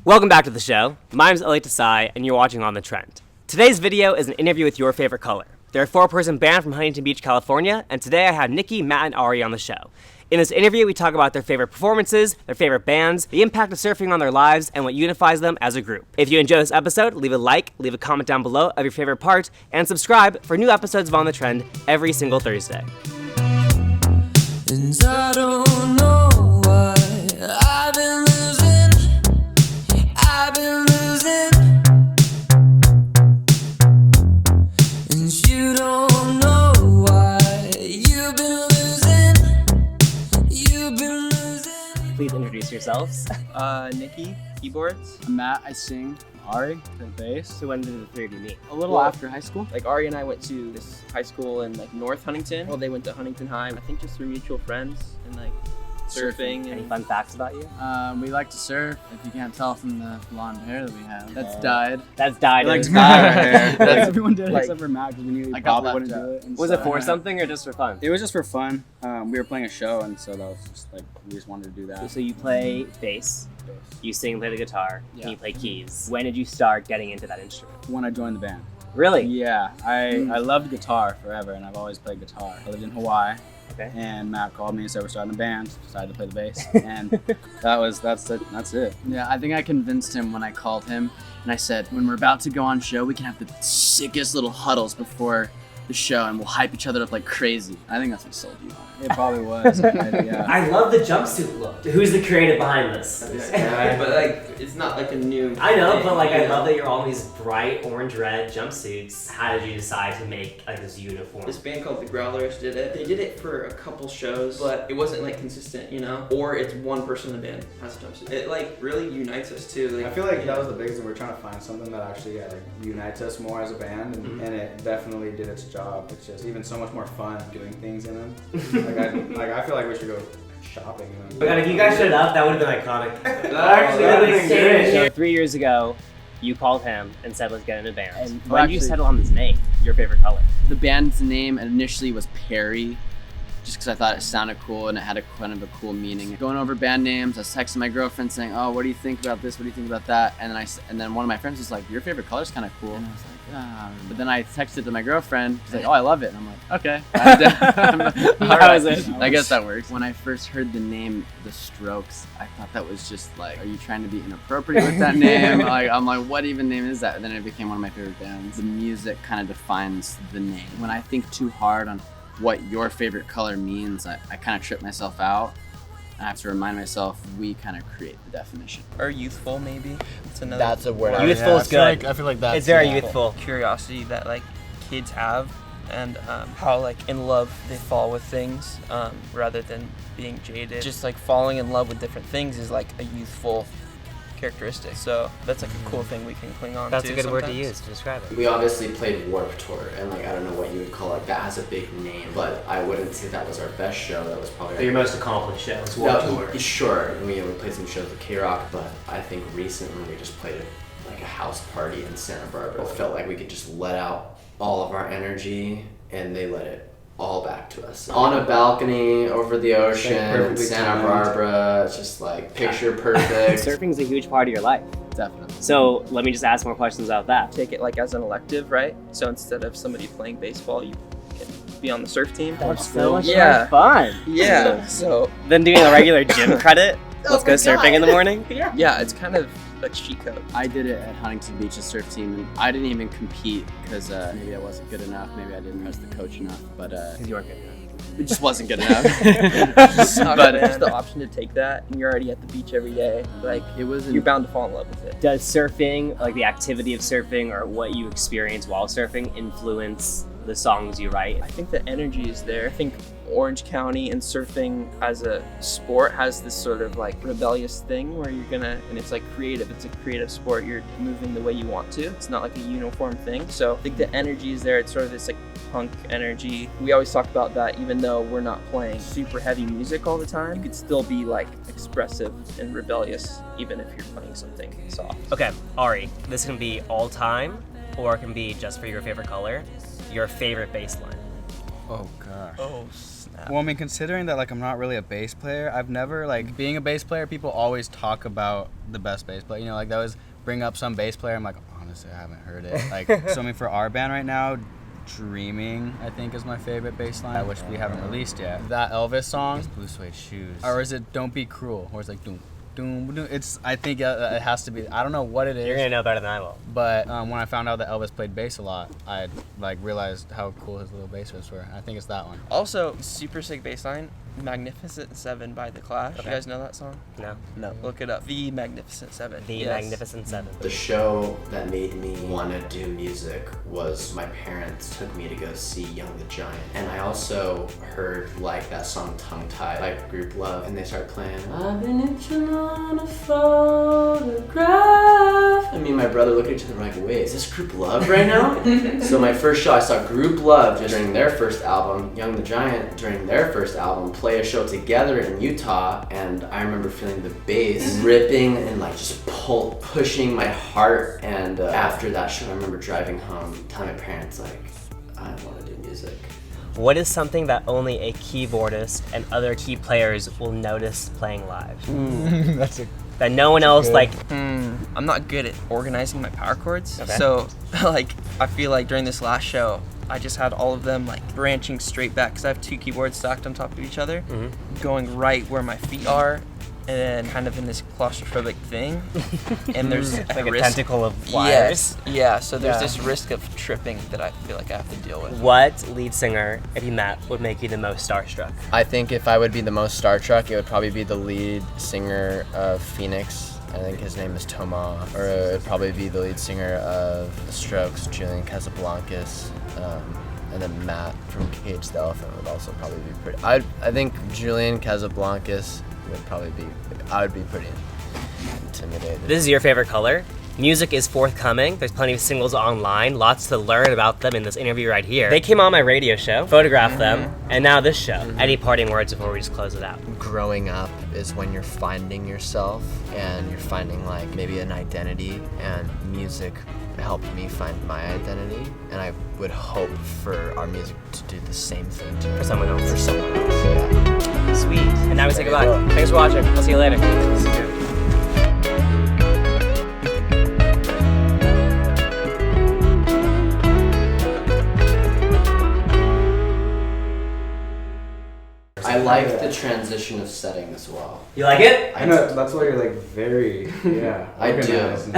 Welcome back to the show. My name is elliottdesai, and you're watching On The Trend. Today's video is an interview with your favorite color. They're a 4-person band from Huntington Beach, California, and today I have Nicky, Matt, and Ari on the show. In this interview, we talk about their favorite performances, their favorite bands, the impact of surfing on their lives, and what unifies them as a group. If you enjoy this episode, leave a like, leave a comment down below of your favorite part, and subscribe for new episodes of On The Trend every single Thursday. And I don't know why I've been losing, and you don't know why you've been losing. Please introduce yourselves. Nicky, keyboards. Matt, I sing. Ari, the bass. So when did the three of you meet? A little after high school. Like Ari and I went to this high school in like North Huntington. Well, they went to Huntington High. I think just through mutual friends and like surfing. Any And fun facts about you? We like to surf. If you can't tell from the blonde hair that we have, that's dyed. That's dyed. We like in. to dye our hair. That's- Everyone did it like- except for Matt because we knew he I got probably left wouldn't out. do it. and Was it so- for something or just for fun? It was just for fun. We were playing a show, and so that was just like we just wanted to do that. So you play bass, you sing, play the guitar, Yeah. and you play keys. When did you start getting into that instrument? When I joined the band. Really? Yeah, I loved guitar forever, and I've always played guitar. I lived in Hawaii, Okay. and Matt called me and said we're starting a band. Decided to play the bass, and that's it. Yeah, I think I convinced him when I called him, and I said, when we're about to go on show, we can have the sickest little huddles before the show, and we'll hype each other up like crazy. I think that's what sold you on it. It probably was. Yeah. I love the jumpsuit look. Who's the creative behind this? but like it's not like a new. I know, thing, but like you I know? love that you're all in these bright orange-red jumpsuits. How did you decide to make like this uniform? This band called the Growlers did it. They did it for a couple shows, but it wasn't like consistent, you know. Or it's one person in the band has a jumpsuit. It like really unites us too. Like, I feel like that was the biggest thing. We're trying to find something that actually unites us more as a band, and it definitely did its job. It's just even so much more fun doing things in them. I feel like we should go shopping in them. Oh God, if you guys showed up, that would have been iconic. That actually would've been great. So 3 years ago, you called him and said, let's get in a band. And when did you actually- settle on this name, your favorite color? The band's name initially was Perry, just because I thought it sounded cool and it had a kind of a cool meaning. Going over band names, I was texting my girlfriend saying, "Oh, what do you think about this? What do you think about that?" And then one of my friends was like, "Your favorite color's kind of cool." And I was like, "Ah." But then I texted to my girlfriend. She's like, "Oh, I love it." And I'm like, "Okay." All right. I guess that works. When I first heard the name The Strokes, I thought that was just like, are you trying to be inappropriate with that name? I'm like, what even name is that? And then it became one of my favorite bands. The music kind of defines the name. When I think too hard on what your favorite color means, I kind of trip myself out. I have to remind myself we kind of create the definition. or youthful maybe. It's another. That's a word. Youthful is good. I feel like that's It's very youthful. Curiosity that like kids have, and how like in love they fall with things rather than being jaded. Just like falling in love with different things is like a youthful characteristic. So that's like a cool thing we can cling on That's to a good word to sometimes. use to describe it. We obviously played Warped Tour, and like I don't know what you would call it. That has a big name, but I wouldn't say that was our best show. That was probably Your most accomplished show was Sure, we played some shows with K-Rock, but I think recently we just played like a house party in Santa Barbara. It felt like we could just let out all of our energy, and they let it all back to us. On a balcony over the ocean in Perfectly Santa timed. Barbara, it's just like picture perfect. Surfing's a huge part of your life. Definitely. So let me just ask more questions about that. Take it like as an elective, right? So instead of somebody playing baseball, you can be on the surf team. That's so much Yeah. more fun. Yeah. So Than doing a regular gym credit. Let's go surfing in the morning. yeah, it's kind of a cheat code. I did it at Huntington Beach, the surf team, and I didn't even compete because maybe I wasn't good enough, maybe I didn't trust the coach enough, but Because you weren't good enough. it just wasn't good enough. But but it's the option to take that, and you're already at the beach every day. Like it was you're bound to fall in love with it. Does surfing, like the activity of surfing or what you experience while surfing, influence the songs you write? I think the energy is there. I think Orange County and surfing as a sport has this sort of like rebellious thing where you're gonna, and it's like creative. It's a creative sport. You're moving the way you want to. It's not like a uniform thing. So I think the energy is there. It's sort of this like punk energy. We always talk about that, even though we're not playing super heavy music all the time, you could still be like expressive and rebellious, even if you're playing something soft. Okay, Ari, this can be all time or it can be just for your favorite color. Your favorite bass line. Oh gosh. Oh snap. Well, I mean, considering that, like, I'm not really a bass player, I've never, like, being a bass player, people always talk about the best bass player. You know, like, they always bring up some bass player. I'm like, honestly, I haven't heard it. Like, so, I mean, for our band right now, Dreaming, I think, is my favorite bass line, which we haven't released yet. That Elvis song, is Blue Suede Shoes. Or is it Don't Be Cruel? Or it's like, doom, doom, doom. It's, I think it has to be, I don't know what it is. You're gonna know better than I will. But when I found out that Elvis played bass a lot, I like realized how cool his little bass riffs were. I think it's that one. Also, super sick bass line, Magnificent Seven by The Clash. Okay. You guys know that song? No. No. Look it up. The Magnificent Seven. The Yes. Magnificent Seven. The show that made me want to do music was my parents took me to go see Young the Giant. And I also heard like that song Tongue Tied by Group Love, and they started playing I've been itching on a photograph. And me and my brother looked at each other like, wait, is this Group Love right now? So my first show, I saw Group Love just during their first album, Young the Giant during their first album, play a show together in Utah, and I remember feeling the bass ripping and like just pushing my heart. And after that show, I remember driving home, telling my parents like, I want to do music. What is something that only a keyboardist and other key players will notice playing live? That's a That no one else good. like. I'm not good at organizing my power chords. Okay. So, like, I feel like during this last show, I just had all of them like branching straight back because I have two keyboards stacked on top of each other, going right where my feet are, and then kind of in this claustrophobic thing. And there's Like a risk. tentacle of wires. Yes, yeah. So there's Yeah. this risk of tripping that I feel like I have to deal with. What lead singer, if you met, would make you the most starstruck? I think if I would be the most Star Trek, it would probably be the lead singer of Phoenix. I think his name is Thomas. Or it would probably be the lead singer of The Strokes, Julian Casablancas. And then Matt from Cage the Elephant would also probably be pretty. I think Julian Casablancas would probably be. I would be pretty intimidated. This is your favorite color. Music is forthcoming. There's plenty of singles online, lots to learn about them in this interview right here. They came on my radio show, photographed them, and now this show. Any parting words before we just close it out? Growing up is when you're finding yourself and you're finding like maybe an identity, and music helped me find my identity, and I would hope for our music to do the same thing For someone else. For someone else, yeah. Sweet. And now we say There you goodbye. go. Thanks for watching. I'll see you later. I like the transition of setting as well. You like it? I know that's why you're like very I do. organized.